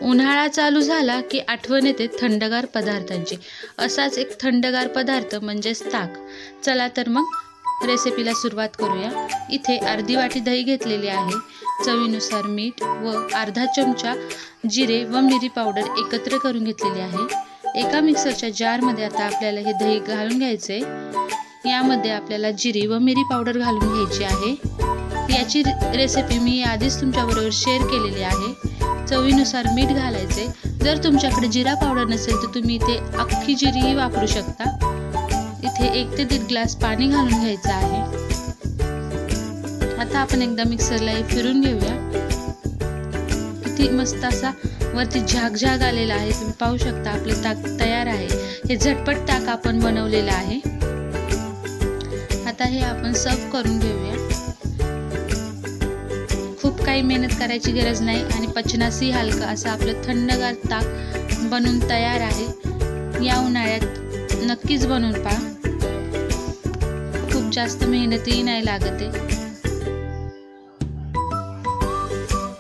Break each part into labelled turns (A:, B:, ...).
A: उन्हाळा चालू झाला की आठवण येते थंडगार पदार्थांची. असाच एक थंडगार पदार्थ म्हणजेच ताक. चला तर मग रेसिपीला सुरुवात करूया. इथे अर्धी वाटी दही घेतलेली आहे, चवीनुसार मीठ व अर्धा चमचा जिरे व मिरी पावडर एकत्र करून घेतलेली आहे. एका मिक्सरच्या जारमध्ये आता आपल्याला हे दही घालून घ्यायचे. यामध्ये आपल्याला जिरे व मिरी पावडर घालून घ्यायची आहे. याची रेसिपी मी आधीच तुमच्याबरोबर शेअर केलेली आहे. चवीनुसार मीठ घालायचे. जर तुमच्याकडे जिरा पावडर नसेल तर तुम्ही इथे अख्खी जिरीही वापरू शकता. इथे 1 ते 1.5 ग्लास पाणी घालून घ्यायचं आहे. आता आपण एकदा मिक्सरला फिरून घेऊया. किती मस्त असा वरती झाग आलेला आहे. तुम्ही पाहू शकता आपलं ताक तयार आहे. हे झटपट ताक आपण बनवलेलं आहे. आता हे आपण सर्व करून घेऊया. खूप काही मेहनत करायची गरज नाही आणि पचनासही हलका असं आपलं थंडगार ताक बनून तयार आहे. या उन्हाळ्यात नक्कीच बनवून पहा. खूप जास्त मेहनतही नाही लागत आहे.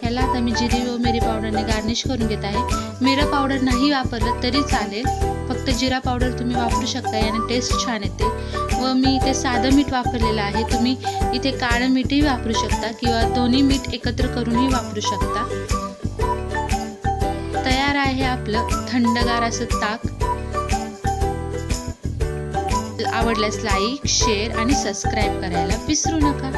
A: याला आता मी जिरे व मिरी पावडरने गार्निश करून घेत आहे. मिरं पावडर नाही वापरलं तरी चालेल, फक्त जिरा पावडर तुम्ही वापरू शकता. याने टेस्ट छान येते. व मी इथे साधं मीठ वापरलेलं आहे. तुम्ही इथे काळं मीठही वापरू शकता किंवा दोन्ही मीठ एकत्र करूनही वापरू शकता. तयार आहे आपलं थंडगार असं ताक. आवडल्यास लाईक, शेअर आणि सबस्क्राईब करायला विसरू नका.